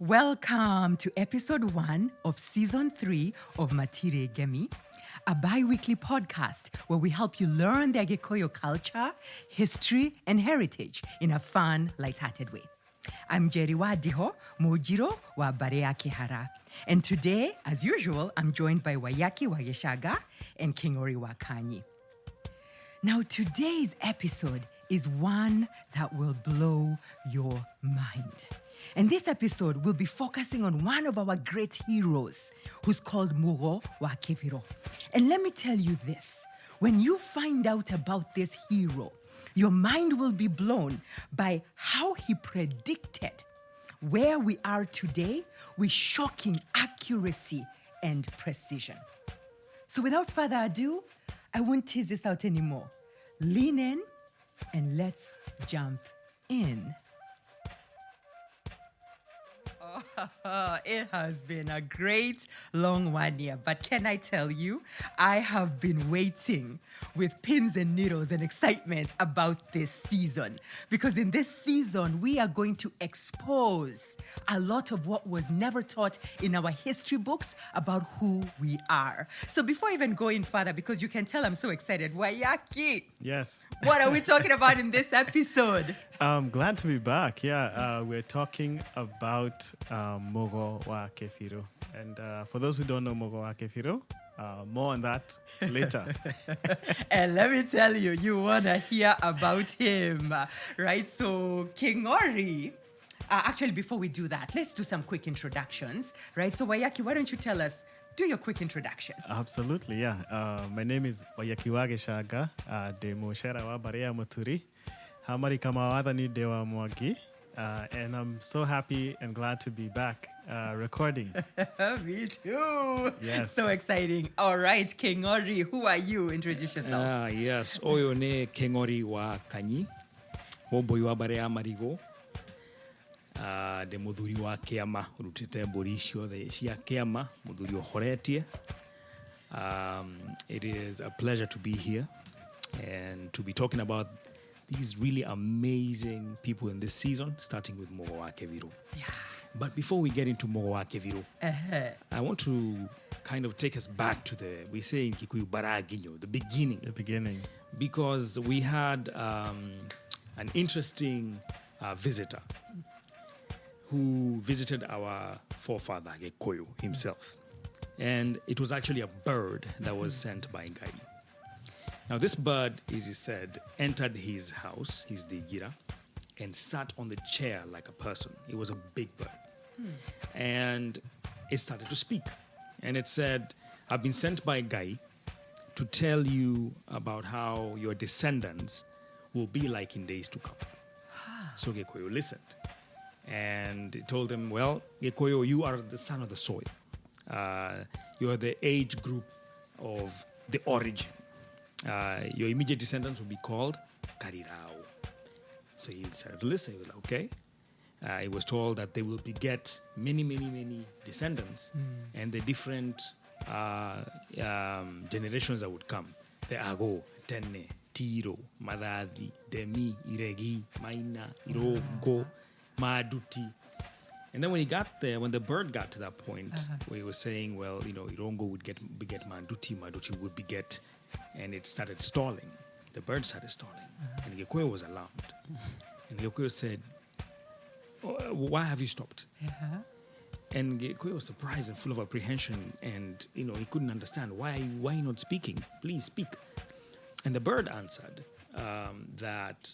Welcome to episode 1 of season 3 of Matire Gemi, a bi-weekly podcast where we help you learn the Gikuyu culture, history, and heritage in a fun, light-hearted way. I'm Jerry Wadiho, Mojiro wa Barea Kihara. And today, as usual, I'm joined by Wayaki Wageshaga and Kingori Wakanyi. Now, today's episode is one that will blow your mind. And this episode will be focusing on one of our great heroes who's called Mûgo wa Kîbirû. And let me tell you this, when you find out about this hero, your mind will be blown by how he predicted where we are today with shocking accuracy and precision. So without further ado, I won't tease this out anymore. Lean in and let's jump in. It has been a great long 1 year, but can I tell you, I have been waiting with pins and needles and excitement about this season. Because in this season, we are going to expose a lot of what was never taught in our history books about who we are. So before even going further, because you can tell I'm so excited, Wayaki. Yes. What are we talking about in this episode? I'm glad to be back. Yeah, we're talking about Mûgo wa Kîbirû. And for those who don't know Mûgo wa Kîbirû, more on that later. And let me tell you, you want to hear about him, right? So, Kingori, actually, before we do that, let's do some quick introductions, right? So, Wayaki, why don't you tell us, do your quick introduction. Absolutely, yeah. My name is Wayaki Wageshaga, de Moshera wa Barea Muturi. Hamari kama wada ni dewa mwagi. And I'm so happy and glad to be back recording. Me too. Yes. So exciting. All right, Kingori, who are you? Introduce yourself. Yes. Oyo ne Kingori wa Kanyi. Woboi wa Barea Marigo. De muthuri wa Kiama. Urutite mburi ciothe cia Kiama. Muthuri uhoretie. It is a pleasure to be here and to be talking about these really amazing people in this season, starting with Mûgo wa Kîbirû. Yeah. But before we get into Mûgo wa Kîbirû, I want to kind of take us back to we say in Kikuyu, Baraginyo, the beginning. The beginning. Because we had an interesting visitor who visited our forefather, Gikuyu himself. And it was actually a bird that was sent by Ngai. Now, this bird, it is said, entered his house, his digira, and sat on the chair like a person. It was a big bird. And it started to speak. And it said, I've been sent by Gai to tell you about how your descendants will be like in days to come. So Gikuyu listened. And it told him, well, Gikuyu, you are the son of the soil. You are the age group of the origin. Your immediate descendants will be called Kariara. So he decided to listen. He was like, okay. He was told that they will beget many, many, many descendants, and the different generations that would come. The Ago, Tene, Tiro, Madadi, Demi, Iregi, Maina, Irogo, Maduti. And then when he got there, when the bird got to that point, where he was saying, well, Irongo would beget Maduti, Maduti would beget. And it started stalling. The bird started stalling. And Gikuyu was alarmed. And Gikuyu said, why have you stopped? And Gikuyu was surprised and full of apprehension. And, he couldn't understand. Why not speaking? Please speak. And the bird answered that,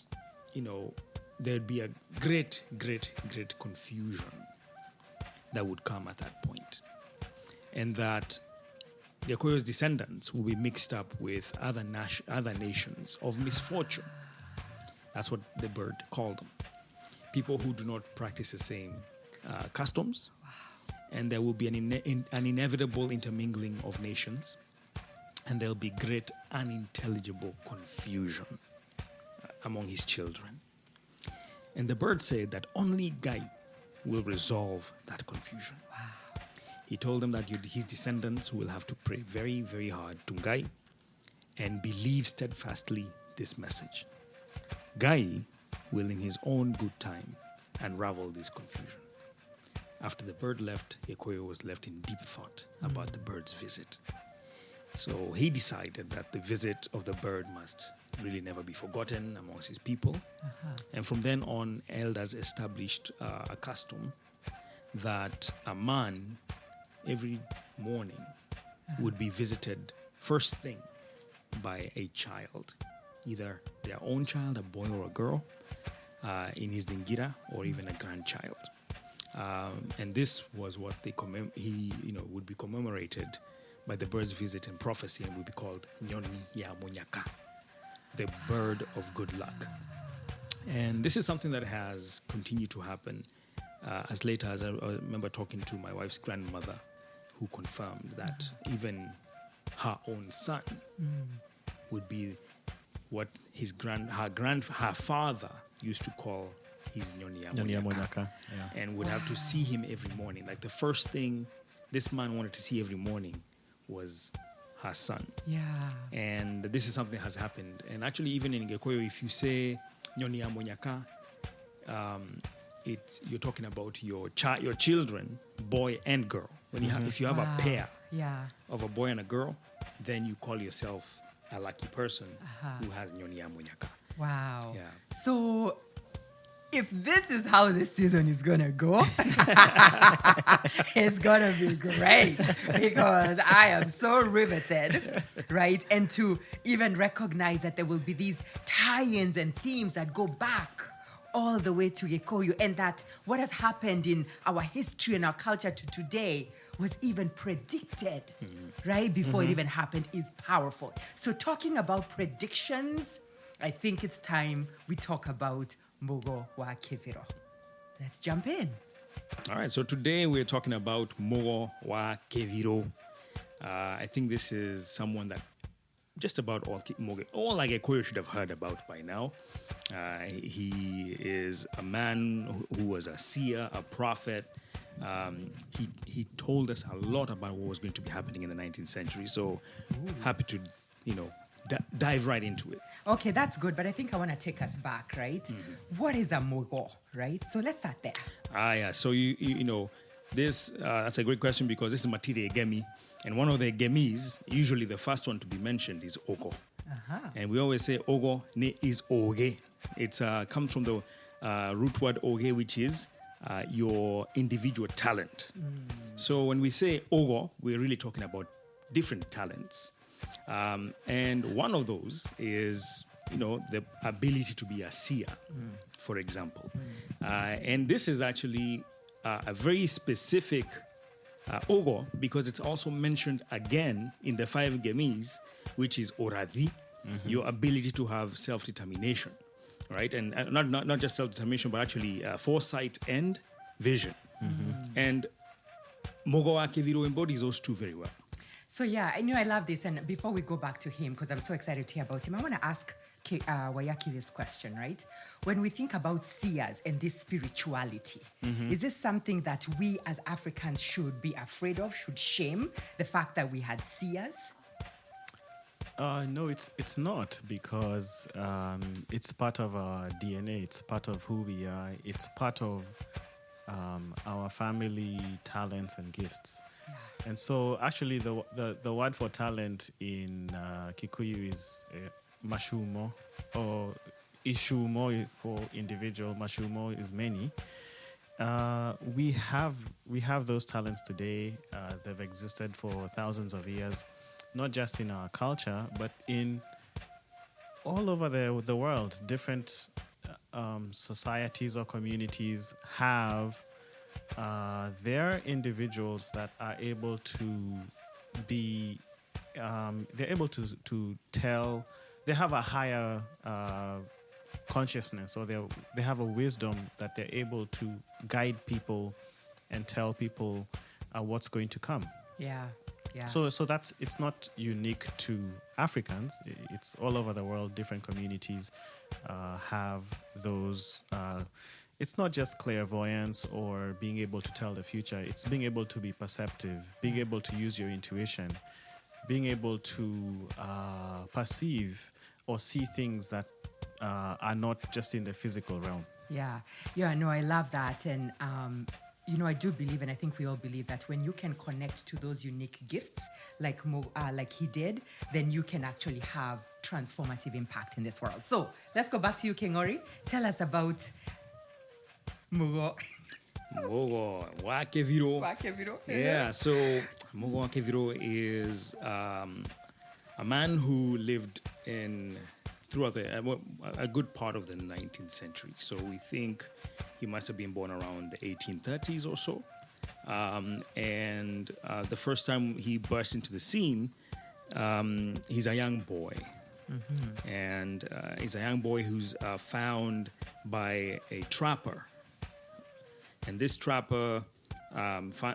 there'd be a great, great, great confusion that would come at that point. And that Gikuyu's descendants will be mixed up with other nations of misfortune. That's what the bird called them. People who do not practice the same customs. And there will be an inevitable intermingling of nations. And there'll be great unintelligible confusion among his children. And the bird said that only Gai will resolve that confusion. He told them that his descendants will have to pray very, very hard to Gai and believe steadfastly this message. Gai will, in his own good time, unravel this confusion. after the bird left, Gikuyu was left in deep thought about the bird's visit. So he decided that the visit of the bird must really never be forgotten amongst his people. And from then on, elders established a custom that a man every morning would be visited first thing by a child, either their own child, a boy or a girl, in his dingira, or even a grandchild. And this was what would be commemorated by the bird's visit and prophecy, and would be called Nyoni ya Munyaka, the bird of good luck. And this is something that has continued to happen as late as I remember talking to my wife's grandmother, who confirmed that even her own son would be what her father used to call his Nyoni ya Munyaka, and would have to see him every morning. Like the first thing this man wanted to see every morning was her son. Yeah. And this is something that has happened. And actually, even in Gikuyu, if you say Nyoni ya Munyaka, you're talking about your children, boy and girl. If you have a pair of a boy and a girl, then you call yourself a lucky person who has Nyoni ya Munyaka. Wow. Yeah. So if this is how this season is going to go, it's going to be great because I am so riveted, right? And to even recognize that there will be these tie-ins and themes that go back all the way to Gikuyu, and that what has happened in our history and our culture to today was even predicted, right? Before it even happened is powerful. So talking about predictions, I think it's time we talk about Mûgo wa Kîbirû. Let's jump in. All right, so today we're talking about Mûgo wa Kîbirû. I think this is someone that just about all Gikuyu should have heard about by now. He is a man who was a seer, a prophet. He told us a lot about what was going to be happening in the 19th century. So happy to, dive right into it. Okay, that's good, but I think I want to take us back, right? What is a Mûgo, right? So let's start there. Yeah. So this that's a great question because this is Matire Gemi, and one of the Gemis, usually the first one to be mentioned is Ogo. And we always say Ogo ne is Oge. It comes from the root word Oge, which is your individual talent. So when we say Ogo, we're really talking about different talents. And one of those is, the ability to be a seer, for example. And this is actually a very specific Ogo because it's also mentioned again in the 5 Gemis, which is Oradi, your ability to have self-determination, right? And not just self-determination, but actually foresight and vision. And Mûgo wa Kîbirû embodies those two very well. So I love this. And before we go back to him, because I'm so excited to hear about him, I want to ask Wayaki this question, right? When we think about seers and this spirituality, is this something that we as Africans should be afraid of, should shame the fact that we had seers? No, it's not because it's part of our DNA. It's part of who we are. It's part of our family talents and gifts. And so actually the word for talent in Kikuyu is mashumo, or ishumo for individual. Mashumo is many. We have those talents today. They've existed for thousands of years, not just in our culture, but in all over the world. Different societies or communities have they're individuals that are able to be they're able to tell. They have a higher consciousness, or they have a wisdom that they're able to guide people and tell people what's going to come. Yeah. So it's not unique to Africans. It's all over the world. Different communities have those. It's not just clairvoyance or being able to tell the future. It's being able to be perceptive, being able to use your intuition, being able to perceive or see things that are not just in the physical realm. Yeah, no, I love that. And I do believe, and I think we all believe that when you can connect to those unique gifts, like he did, then you can actually have transformative impact in this world. So let's go back to you, King Ori. Tell us about Mûgo. Mûgo wa Kîbirû. Yeah, so Mûgo wa Kîbirû is a man who lived throughout a good part of the 19th century. So we think he must have been born around the 1830s or so. And the first time he burst into the scene, he's a young boy. Mm-hmm. And he's a young boy who's found by a trapper. And this trapper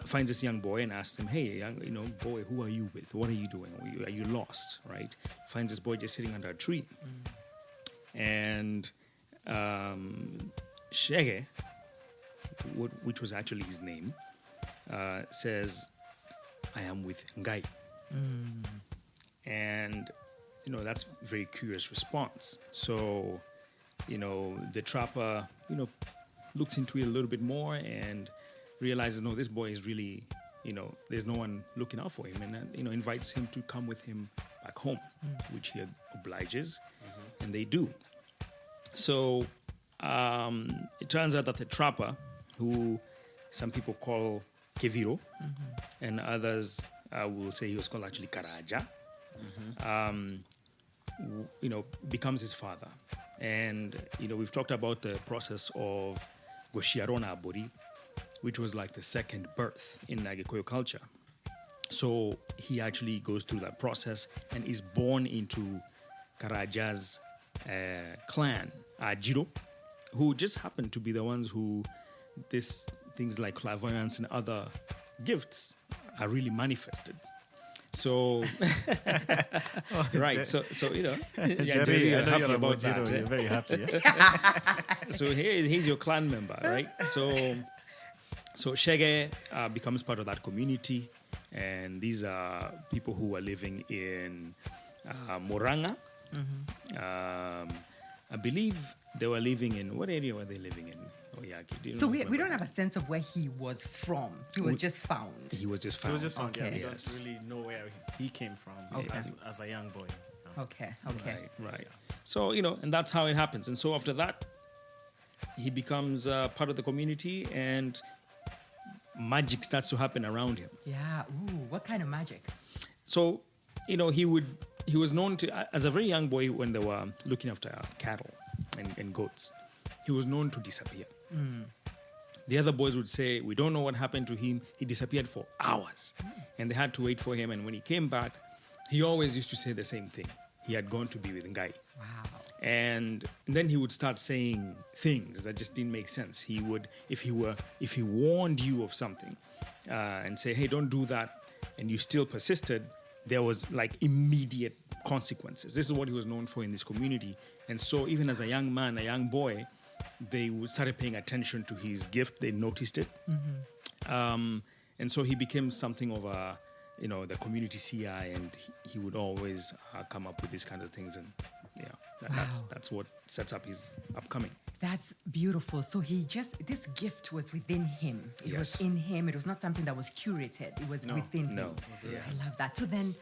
finds this young boy and asks him, "Hey, boy, who are you with? What are you doing? Are you lost?" Right? Finds this boy just sitting under a tree. And Shege, which was actually his name, says, "I am with Ngai." And, that's a very curious response. So, the trapper, looks into it a little bit more and realizes, no, this boy is really, there's no one looking out for him, and, invites him to come with him back home, which he obliges, and they do. So it turns out that the trapper, who some people call Kîbirû, and others will say he was called actually Karaja, becomes his father. And, we've talked about the process of Goshiarona Abori, which was like the second birth in Gikuyu culture. So he actually goes through that process and is born into Karaja's clan, Jiro, who just happened to be the ones who things like clairvoyance and other gifts are really manifested. So, right. So Jerry, I know happy you're about Jiro. that. You're very happy. Yeah? So he's your clan member, right? So Shege becomes part of that community, and these are people who are living in Murang'a. I believe they were living in, what area were they living in? Oyaki, So we don't have a sense of where he was from. He was just found. He was just It found. was just found. Okay. Yeah, we Yes. don't really know where he came from as a young boy. Okay. Right. So, and that's how it happens. And so after that, he becomes part of the community, and magic starts to happen around him. Yeah. Ooh, what kind of magic? So, he was known to, as a very young boy, when they were looking after cattle and goats, he was known to disappear. The other boys would say, "We don't know what happened to him. He disappeared for hours." And they had to wait for him. And when he came back, he always used to say the same thing. He had gone to be with Ngai. Wow. And then he would start saying things that just didn't make sense. He would, if he warned you of something and say, "Hey, don't do that," and you still persisted, there was like immediate consequences. This is what he was known for in this community. And so even as a young man, a young boy, they started paying attention to his gift. They noticed it. And so he became something of a, the community CI, and he would always come up with these kind of things. And that's what sets up his upcoming. That's beautiful. So this gift was within him. It was Yes. in him. It was not something that was curated. It was within him. No. Yeah. I love that. So then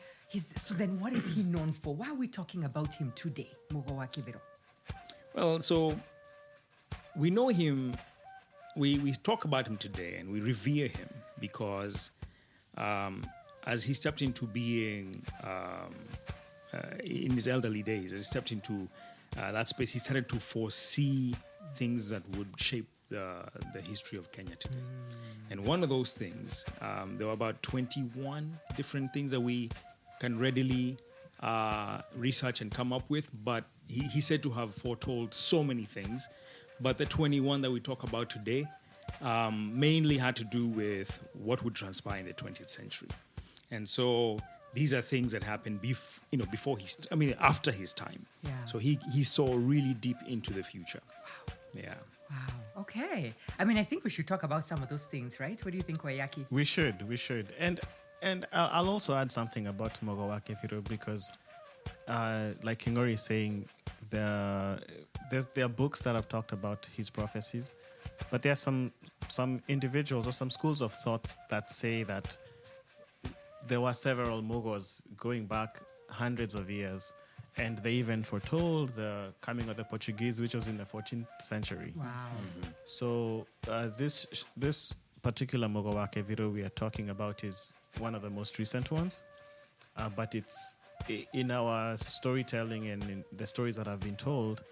what is he known for? Why are we talking about him today, Mûgo wa Kîbirû? Well, so we know him, we talk about him today, and we revere him because as he stepped into being in his elderly days, as he stepped into that space, he started to foresee things that would shape the history of Kenya today. And one of those things, there were about 21 different things that we can readily research and come up with, but he said to have foretold so many things. But the 21 that we talk about today mainly had to do with what would transpire in the 20th century. And so these are things that happened after his time. Yeah. So he saw really deep into the future. Wow. Yeah. Wow. Okay. I think we should talk about some of those things, right? What do you think, Wayaki? We should. And I'll also add something about Mûgo wa Kîbirû because, like Kingori is saying, there are books that have talked about his prophecies, But there are some individuals or some schools of thought that say that there were several Mûgos going back hundreds of years, and they even foretold the coming of the Portuguese, which was in the 14th century. Wow. So this particular Mûgo wa Kîbirû we are talking about is one of the most recent ones, but it's in our storytelling and in the stories that have been told.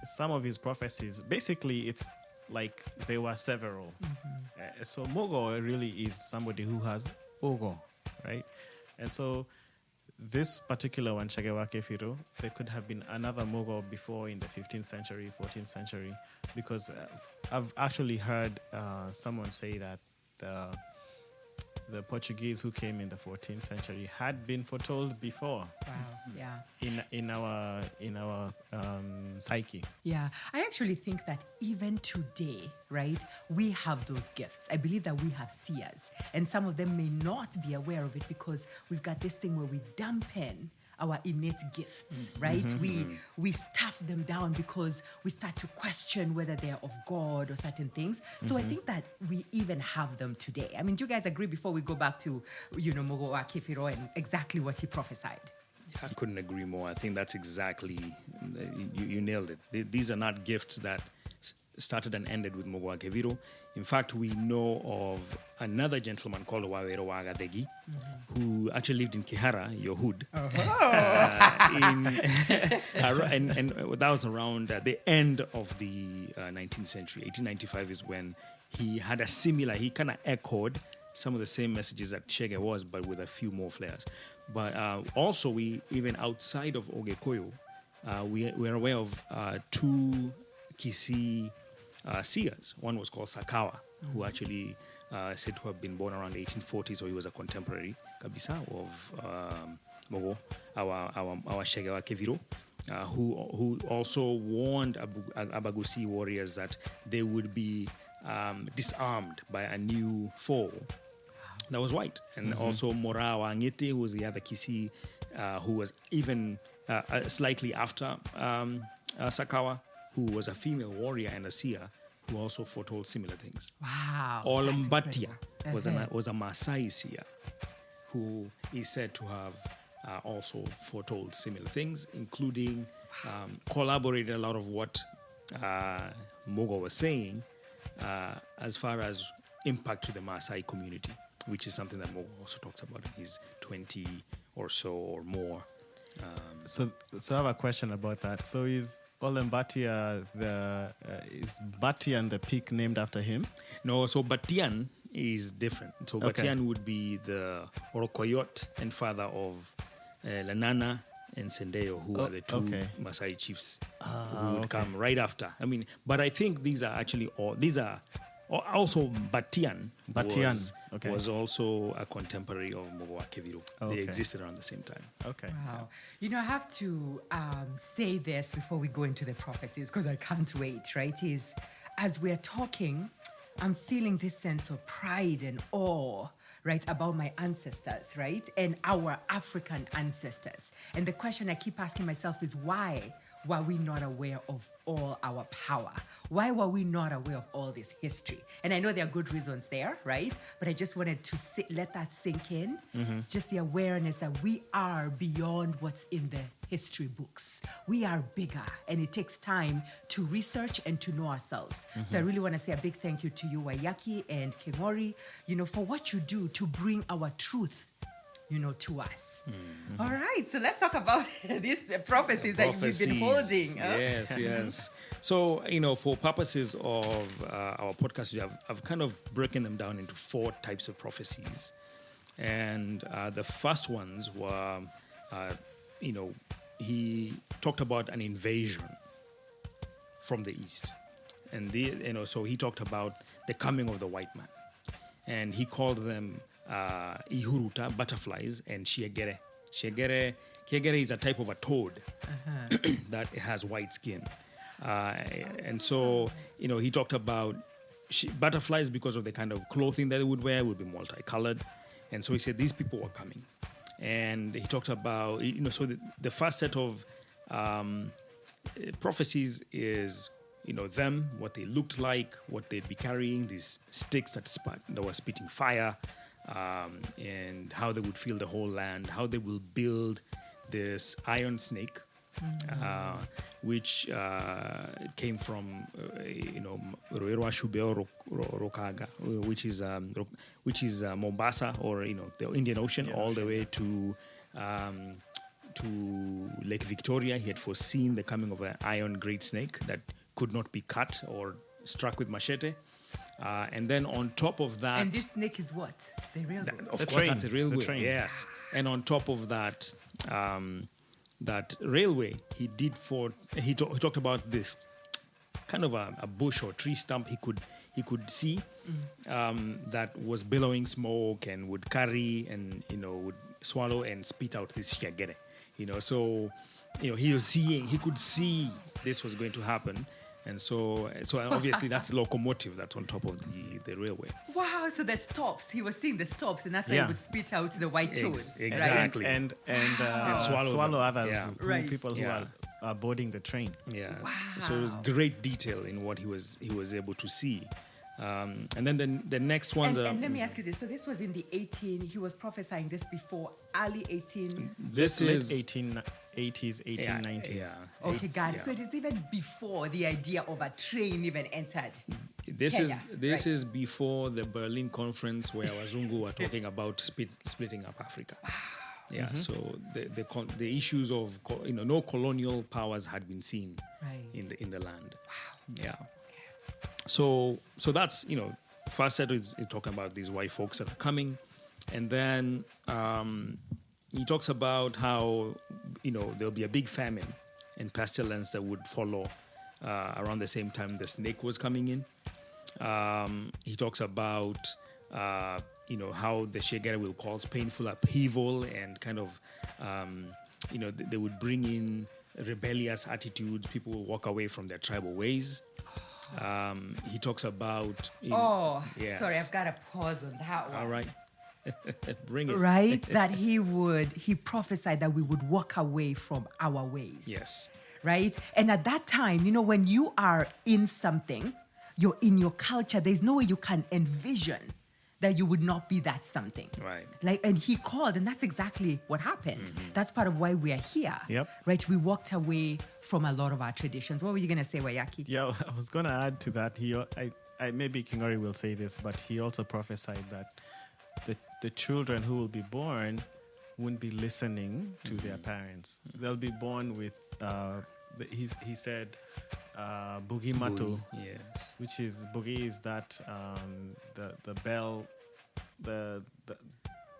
Some of his prophecies, basically, it's like there were several. So Mûgo really is somebody who has Ogo, right? And so this particular one, Shage wa Kîbirû, there could have been another Mûgo before in the 15th century, 14th century, because I've actually heard someone say that the Portuguese who came in the 14th century had been foretold before. Wow. Yeah. In our psyche. Yeah, I actually think that even today, right, we have those gifts. I believe that we have seers, and some of them may not be aware of it because we've got this thing where we dampen our innate gifts, right? We stuff them down because we start to question whether they're of God or certain things. So I think that we even have them today. I mean, do you guys agree before we go back to, Mûgo wa Kîbirû and exactly what he prophesied? I couldn't agree more. I think that's exactly, you nailed it. These are not gifts that started and ended with Mûgo wa Kîbirû. In fact, we know of another gentleman called Wawero wa Gathegi, who actually lived in Kihara, your hood. And that was around the end of the 19th century. 1895 is when he had a similar, he kind of echoed some of the same messages that Shege was, but with a few more flares. But also, we even outside of Ogekoyo, we're aware of two Kisi seers. One was called Sakawa, who actually said to have been born around the 1840s, so he was a contemporary kabisa of Mûgo, our Shege wa Kîbirû, who also warned Abagusi warriors that they would be disarmed by a new foe that was white. And also Mura wa Ngete, who was the other Kisi, who was even slightly after Sakawa, who was a female warrior and a seer, who also foretold similar things. Wow. Olambatia was a Maasai seer, who is said to have also foretold similar things, including collaborated a lot of what Mûgo was saying as far as impact to the Maasai community, which is something that Mûgo also talks about in his 20 or so or more. So I have a question about that. So is Olambatia is Batian the peak named after him? No, so Batian is different. So Okay. Batian would be the Orokoyot and father of Lanana and Sendeo, who are the two Maasai chiefs who would come right after. I mean, but I think these are actually also Batian was also a contemporary of Mûgo wa Kîbirû. They existed around the same time. Okay. Wow. I have to say this before we go into the prophecies, because I can't wait, right? As we're talking, I'm feeling this sense of pride and awe, right, about my ancestors, right, and our African ancestors. And the question I keep asking myself is, why were we not aware of all our power? Why were we not aware of all this history? And I know there are good reasons there, right? But I just wanted to let that sink in. Just the awareness that we are beyond what's in the history books. We are bigger, and it takes time to research and to know ourselves. So I really want to say a big thank you to you, Wayaki and Kingori, for what you do to bring our truth, to us. All right, so let's talk about these prophecies that we've been holding. Yes. So, for purposes of our podcast, I've kind of broken them down into 4 types of prophecies. And the first ones were, he talked about an invasion from the east. And, so he talked about the coming of the white man. And he called them ihuruta, butterflies, and shiegere. Shiegere is a type of a toad that has white skin. And so, he talked about butterflies because of the kind of clothing that they would wear would be multicolored. And so he said these people were coming. And he talked about, so the first set of prophecies is them, what they looked like, what they'd be carrying, these sticks that were spitting fire, and how they would fill the whole land, how they will build this iron snake, which came from Roerwa Shubeo Rokaga, which is Mombasa, or the Indian Ocean, all the way to Lake Victoria. He had foreseen the coming of an iron great snake that could not be cut or struck with machete. And then on top of that... And this snake is what? The railway? Of course, that's a railway. Yes. And on top of that, that railway, he talked about this kind of a bush or tree stump he could see that was billowing smoke and would carry and would swallow and spit out this shiagere. So he could see this was going to happen. And so obviously that's the locomotive that's on top of the railway. Wow, so the stops. He was seeing the stops, and that's why he would spit out the white toes. Exactly. Right? And swallow others, people who are boarding the train. Yeah. Wow. So it was great detail in what he was able to see. And then the next ones and let me ask you this. So this was in the he was prophesying this before early 18... This is 1880s, 1890s. Yeah. Okay, got it. So it is even before the idea of a train even entered Kenya, right? is before the Berlin conference where Wazungu were talking about splitting up Africa. Wow. Yeah, so the issues of no colonial powers had been seen in the land. Wow. Yeah. So that's first set is talking about these white folks that are coming, and then he talks about how there'll be a big famine and pestilence that would follow around the same time the snake was coming in. He talks about how the Shegere will cause painful upheaval and kind of they would bring in rebellious attitudes. People will walk away from their tribal ways. He talks about... sorry, I've got to pause on that one. All right. Bring it. Right? That he prophesied that we would walk away from our ways. Yes. Right? And at that time, when you are in something, you're in your culture, there's no way you can envision that you would not be that something. Right. And he called, and that's exactly what happened. Mm-hmm. That's part of why we are here. Yep. Right? We walked away from a lot of our traditions. What were you going to say, Wayaki? Yeah, I was going to add to that. Maybe Kingori will say this, but he also prophesied that the children who will be born wouldn't be listening to their parents. They'll be born with, he said, Bugi Matu, yes. which is, Bugi is that, the bell, the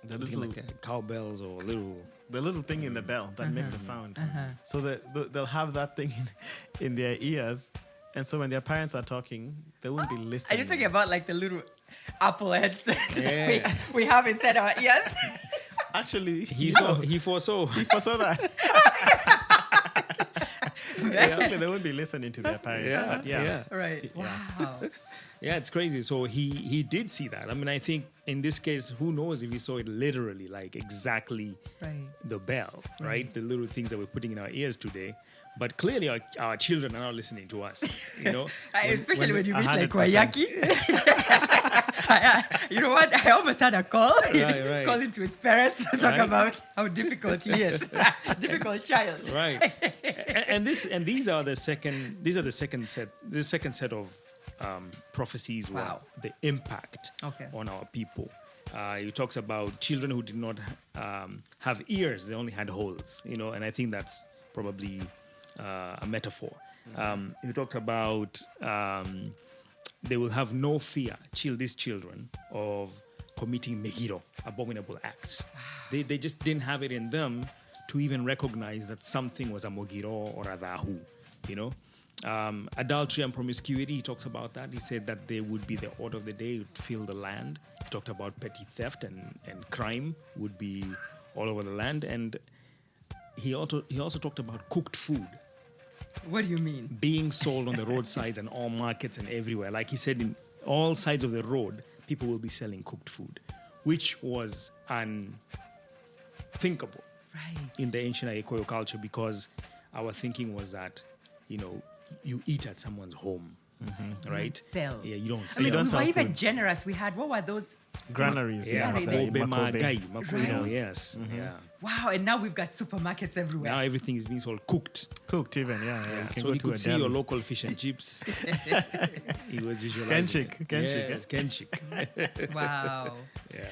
little... Like cowbells or the little thing in the bell that makes a sound. So they'll have that thing in their ears. And so when their parents are talking, they won't be listening. Are you talking about like the little Apple headsets we have inside our ears? Actually, he foresaw. He foresaw that. Actually, they won't be listening to their parents. Right. Wow. Yeah, it's crazy. So he did see that. I mean, I think in this case, who knows if he saw it literally, like exactly the bell, right? The little things that we're putting in our ears today. But clearly, our children are not listening to us, Especially when you meet like Wayaki. You know what? I almost had a call. Right. Calling to his parents to talk about how difficult he is. Difficult child. Right. And these are the second set of prophecies. Wow. The impact on our people. He talks about children who did not have ears; they only had holes. And I think that's probably a metaphor. He talked about they will have no fear, these children, of committing megiro, abominable acts. Wow. They just didn't have it in them to even recognize that something was a mogiro or a dahu, Adultery and promiscuity, he talks about that. He said that they would be the order of the day, would fill the land. He talked about petty theft and crime would be all over the land. And he also talked about cooked food. What do you mean? Being sold on the roadsides and all markets and everywhere. Like he said, in all sides of the road, people will be selling cooked food, which was unthinkable in the ancient Gikuyu culture, because our thinking was that, you eat at someone's home, right? Sell. Yeah, you don't I sell. mean, don't we sell were even food. generous. We had, what were those? Granaries. Yeah, Makobe. Makobe, Makobe. Magai, Makobe, Right. yes. Yeah. Wow, and now we've got supermarkets everywhere. Now everything is being sold cooked. Cooked even, yeah. Yeah. You can So go he to a could see deli. your local fish and chips. He was visualizing. Kenchik, Kenchik, Yes, Kenchik. Wow. Yeah.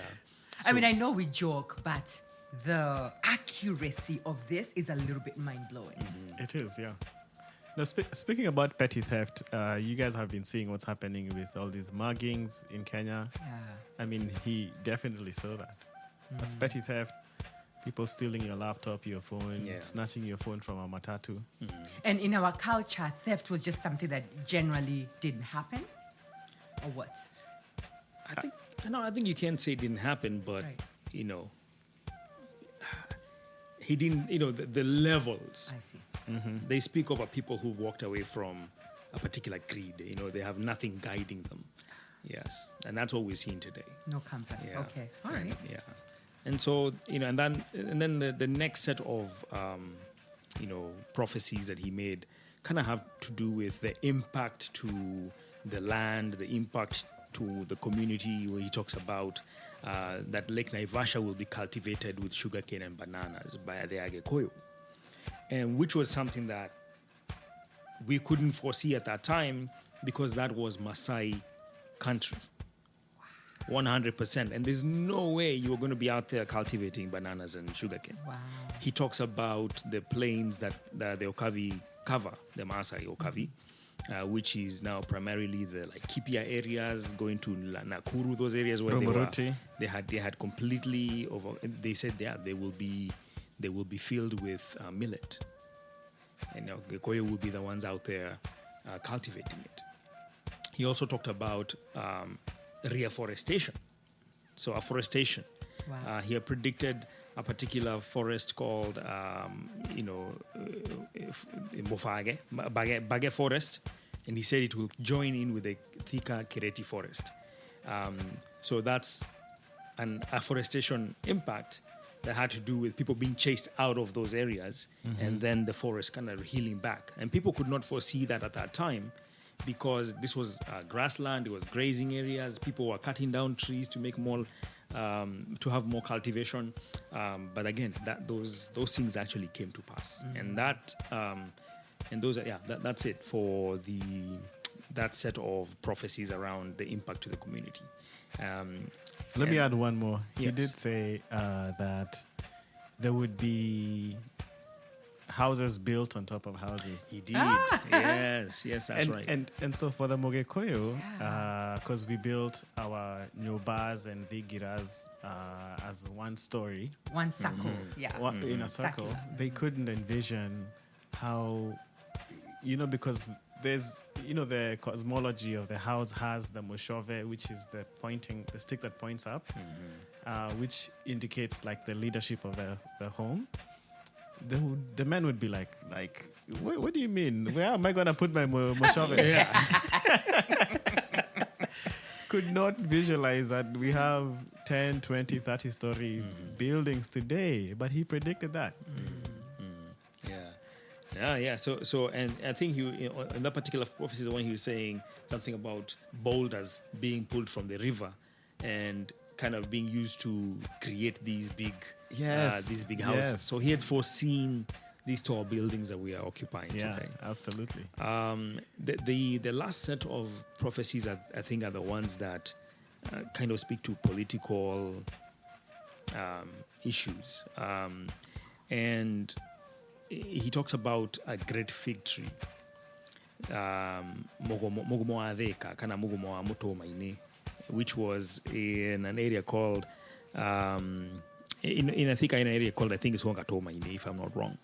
I mean, I know we joke, but the accuracy of this is a little bit mind-blowing. It is, yeah. Now, speaking about petty theft, you guys have been seeing what's happening with all these muggings in Kenya. Yeah. I mean, he definitely saw that. That's petty theft. People stealing your laptop, your phone, Yeah. snatching your phone from a matatu. And in our culture, theft was just something that generally didn't happen? Or what? I think you can say it didn't happen, but Right. you know, he didn't. You know, the levels. I see. They speak of people who walked away from a particular creed. You know, they have nothing guiding them. Yes, and that's what we're seeing today. No compass. Yeah. Okay. All right. Yeah, and so you know, and then the next set of prophecies that he made kind of have to do with the impact to the land, the impact to the community, where he talks about that Lake Naivasha will be cultivated with sugarcane and bananas by the Gikuyu, and which was something that we couldn't foresee at that time because that was Maasai country. 100%. And there's no way you were going to be out there cultivating bananas and sugarcane. Wow. He talks about the plains that the Okavi cover, the Maasai Okavi, which is now primarily the Kipia areas, going to Nakuru, those areas where Romuruti. they had completely over. They said they will be filled with millet, and Gikuyu will be the ones out there cultivating it. He also talked about reforestation, so afforestation. Wow. He had predicted a particular forest called, Mofage, Bage Forest, and he said it will join in with the Thika Kireti Forest. So that's an afforestation impact that had to do with people being chased out of those areas, and then the forest kind of healing back. And people could not foresee that at that time, because this was grassland, it was grazing areas. People were cutting down trees to make more, to have more cultivation. But again, those things actually came to pass, and that's it for that set of prophecies around the impact to the community. Let me add one more. He Yes. did say that there would be houses built on top of houses. He did. Yes, that's right. And so for the Mogekoyo, because we built our nyobas and digiras as one story, One circle. Yeah. in a circle, Circular. they couldn't envision how, because there's, the cosmology of the house has the mushove, which is the stick that points up, which indicates the leadership of the home. The man would be like, what do you mean? Where am I going to put my mushove? Could not visualize that we have 10, 20, 30-story buildings today, but he predicted that. Yeah. So, and I think in that particular prophecy, the one he was saying something about boulders being pulled from the river and kind of being used to create these big houses. Yes. So he had foreseen these tall buildings that we are occupying today. Absolutely. The last set of prophecies, I think, are the ones that kind of speak to political issues. And he talks about a great fig tree. Which was in an area called in Thika, in an area called, I think it's Wangatomaine, if I'm not wrong.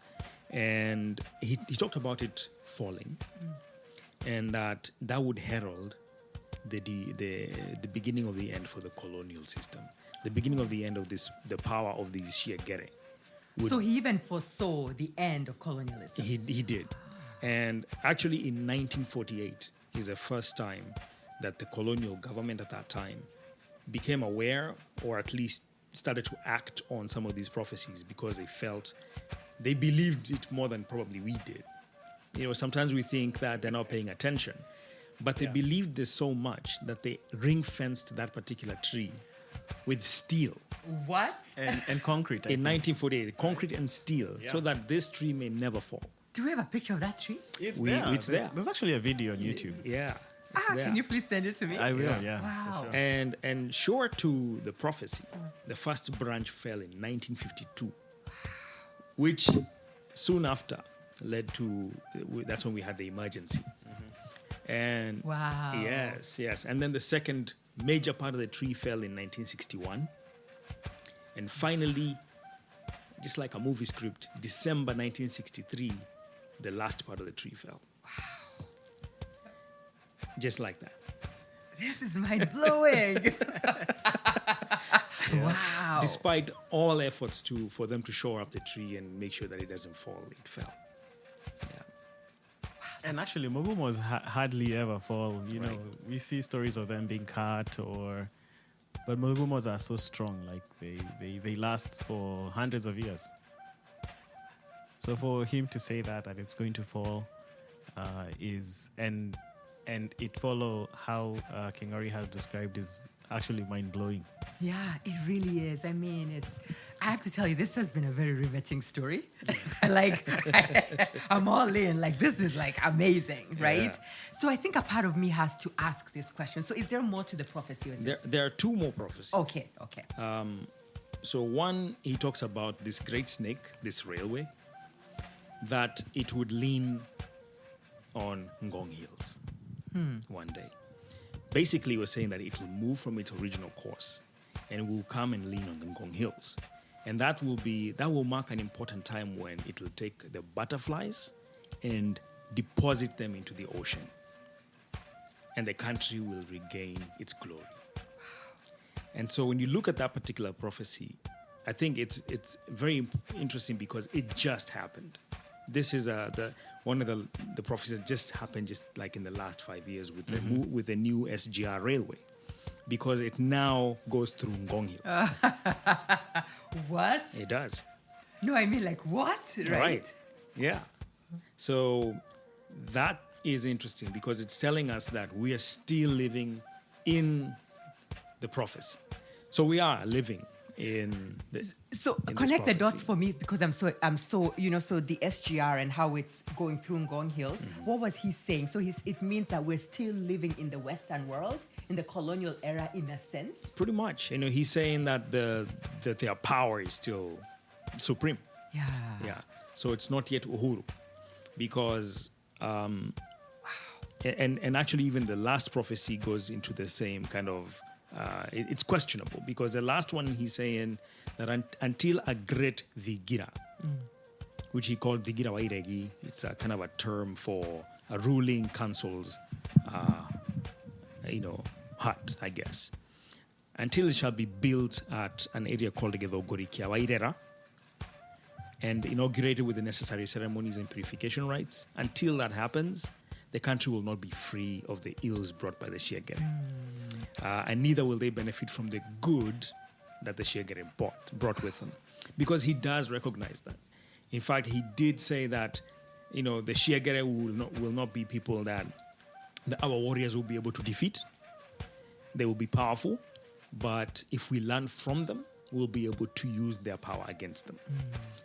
And he talked about it falling, and that would herald the beginning of the end for the colonial system, the beginning of the end of the power of these Shiagere. So he even foresaw the end of colonialism. He did. And actually in 1948 is the first time that the colonial government at that time became aware, or at least started to act on some of these prophecies, because they believed it more than probably we did. sometimes we think that they're not paying attention, but they believed this so much that they ring fenced that particular tree with steel. What? And concrete. I In think. 1948, concrete and steel, Yeah. so that this tree may never fall. Do we have a picture of that tree? It's We- there. it's there. There's actually a video on YouTube. Yeah. it's there. Can you please send it to me? I will, Yeah. yeah. Wow. For sure. And sure to the prophecy, the first branch fell in 1952, which soon after led to, that's when we had the emergency. And Wow. yes. And then the second major part of the tree fell in 1961. And finally, just like a movie script, December 1963, the last part of the tree fell. Wow. Just like that. This is mind blowing. Wow. Despite all efforts for them to shore up the tree and make sure that it doesn't fall, it fell. Yeah. And actually, Mugumos hardly ever fall. You know, Right. we see stories of them being cut but Mugumos are so strong. Like they last for hundreds of years. So for him to say that it's going to fall and it follow how King Ori has described is actually mind blowing. Yeah, it really is. I mean, I have to tell you, this has been a very riveting story. Like, I'm all in. Like, this is like amazing, right? Yeah. So I think a part of me has to ask this question. So is there more to the prophecy? Or is There are two more prophecies. Okay. So one, he talks about this great snake, this railway, that it would lean on Ngong Hills one day. Basically, we're saying that it will move from its original course and will come and lean on the Ngong Hills. And that will mark an important time when it will take the butterflies and deposit them into the ocean. And the country will regain its glory. And so when you look at that particular prophecy, I think it's very interesting because it just happened. This is one of the prophecies that just happened just like in the last 5 years with the new SGR railway, because it now goes through Ngong Hills. What? It does. No, I mean, like, what? Right? Yeah. So that is interesting because it's telling us that we are still living in the prophecy. So we are living in the. So in this connect the dots prophecy. for me because I'm so so the SGR and how it's going through Ngong Hills. What was he saying? So it means that we're still living in the Western world, in the colonial era, in a sense. Pretty much, he's saying that that their power is still supreme. Yeah. Yeah. So it's not yet Uhuru, because and actually even the last prophecy goes into the same kind of. It's questionable because the last one he's saying that until a great Vigira, which he called Vigira Wairegi, it's a kind of a term for a ruling council's, hut, I guess. Until it shall be built at an area called Gedogorikia Wairera and inaugurated with the necessary ceremonies and purification rites. Until that happens, the country will not be free of the ills brought by the Shiagere. And neither will they benefit from the good that the Shiagere brought with them. Because he does recognize that. In fact, he did say that, the Shiagere will not be people that our warriors will be able to defeat. They will be powerful. But if we learn from them, we'll be able to use their power against them.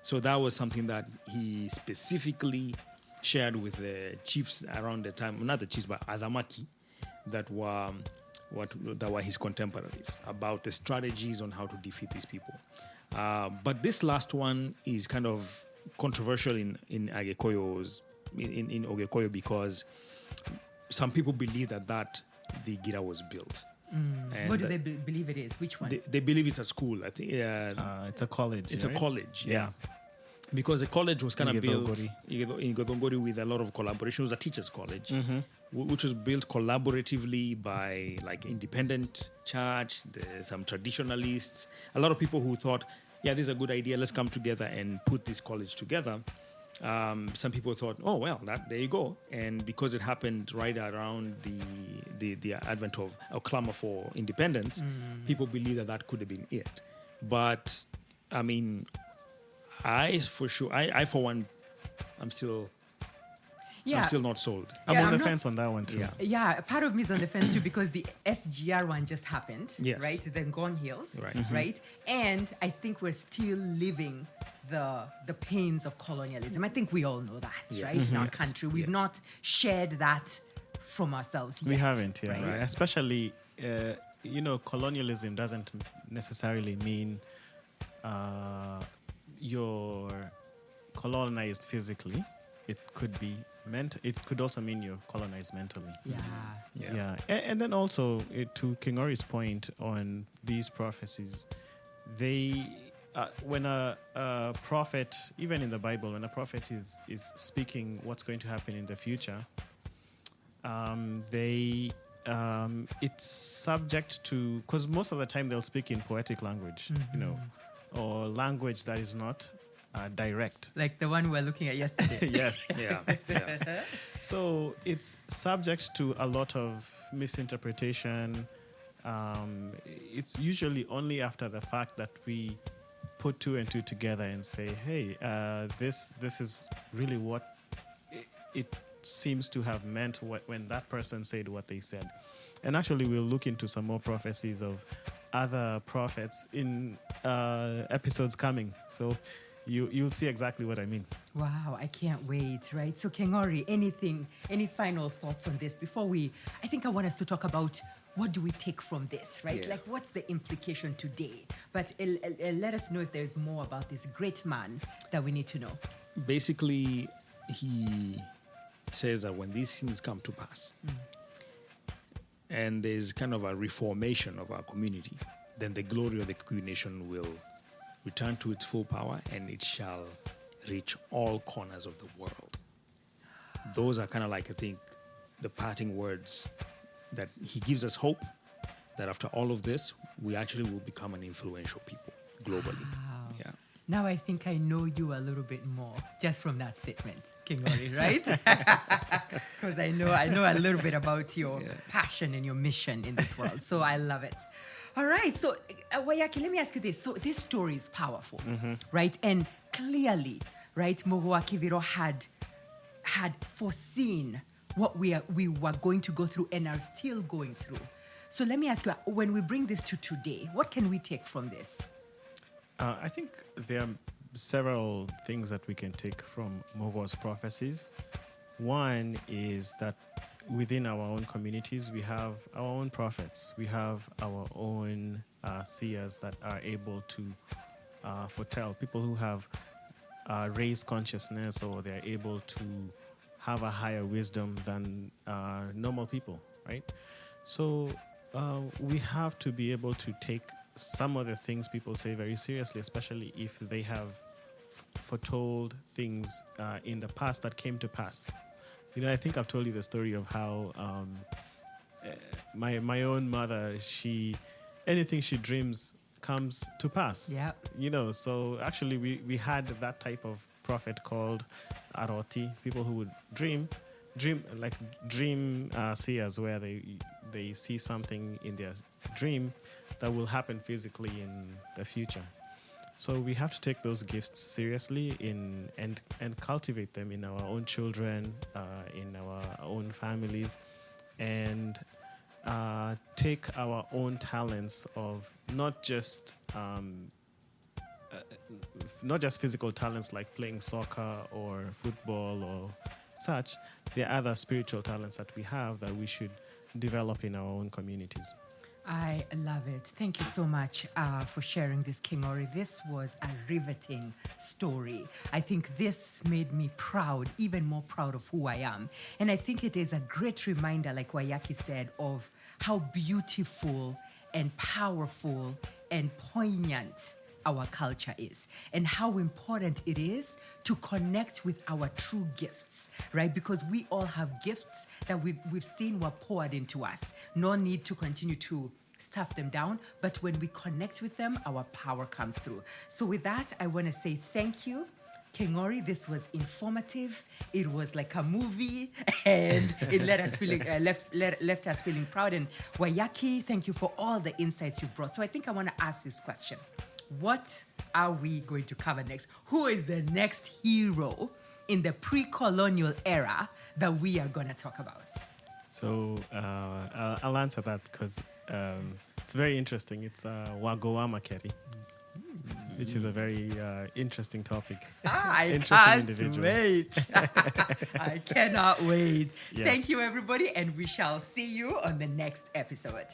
So that was something that he specifically shared with the chiefs around the time, not the chiefs, but Adamaki, that were his contemporaries, about the strategies on how to defeat these people. But this last one is kind of controversial in Ogekoyo because some people believe that the Gira was built. And What do they believe it is? Which one? They believe it's a school. I think It's a college. it's right? a college. Yeah. Because the college was kind of built Igedogori. in Godongori with a lot of collaboration. It was a teachers' college, which was built collaboratively by like independent church, some traditionalists, a lot of people who thought, yeah, this is a good idea. Let's come together and put this college together. Some people thought, oh well, there you go. And because it happened right around the advent of a clamor for independence, people believe that could have been it. But I mean, I for one, I'm still. Yeah. I'm still not sold. I'm Yeah, on I'm the not- fence on that one too. Yeah. Yeah, part of me is on the fence too because the SGR one just happened, Yes. right? The Ngong Hills, Right. right? And I think we're still living the pains of colonialism. I think we all know that, Yes. right? In our Yes. country, we've Yes. not shared that from ourselves yet. We haven't, yeah. right? Especially, colonialism doesn't necessarily mean you're colonized physically. It could be It could also mean you're colonized mentally. Yeah. Yeah. And then also, to King Ori's point on these prophecies, when a prophet, even in the Bible, when a prophet is speaking what's going to happen in the future, it's subject to, because most of the time they'll speak in poetic language, or language that is not direct. Like the one we're looking at yesterday. Yes. Yeah. Yeah. So it's subject to a lot of misinterpretation. It's usually only after the fact that we put two and two together and say, hey, this is really what it seems to have meant when that person said what they said. And actually, we'll look into some more prophecies of other prophets in episodes coming. So you'll see exactly what I mean. Wow, I can't wait, right? So, King Ori, any final thoughts on this before I think I want us to talk about what do we take from this, right? Yeah. Like, what's the implication today? But let us know if there's more about this great man that we need to know. Basically, he says that when these things come to pass, and there's kind of a reformation of our community, then the glory of the Kikuyu nation will return to its full power, and it shall reach all corners of the world. Those are kind of like, I think, the parting words that he gives us hope that after all of this, we actually will become an influential people globally. Wow. Yeah. Now I think I know you a little bit more just from that statement, King Ori, right? Because I know a little bit about your passion and your mission in this world. So I love it. All right. So, Wayaki, let me ask you this. So this story is powerful, right? And clearly, right, Mûgo Kîbirû had foreseen what we were going to go through and are still going through. So let me ask you, when we bring this to today, what can we take from this? I think there are several things that we can take from Mûgo's prophecies. One is that within our own communities, we have our own prophets. We have our own seers that are able to foretell, people who have raised consciousness, or they're able to have a higher wisdom than normal people, right? So we have to be able to take some of the things people say very seriously, especially if they have foretold things in the past that came to pass. I think I've told you the story of how my own mother, anything she dreams comes to pass. Yeah. So actually we had that type of prophet called Aroti, people who would dream seers, where they see something in their dream that will happen physically in the future. So we have to take those gifts seriously and cultivate them in our own children, in our own families, and take our own talents of not just physical talents like playing soccer or football or such. There are other spiritual talents that we have that we should develop in our own communities. I love it. Thank you so much for sharing this, King Ori. This was a riveting story. I think this made me proud, even more proud of who I am. And I think it is a great reminder, like Wayaki said, of how beautiful and powerful and poignant our culture is, and how important it is to connect with our true gifts, right? Because we all have gifts that we've seen were poured into us. No need to continue to stuff them down, but when we connect with them, our power comes through. So with that, I want to say thank you, King Ori. This was informative. It was like a movie, and it left us feeling proud. And Wayaki, thank you for all the insights you brought. So I think I want to ask this question. What are we going to cover next? Who is the next hero in the pre-colonial era that we are going to talk about? So I'll answer that because it's very interesting. It's Wagowama Keri, which is a very interesting topic. I Interesting can't individual. wait. I cannot wait. Yes. Thank you, everybody, and we shall see you on the next episode.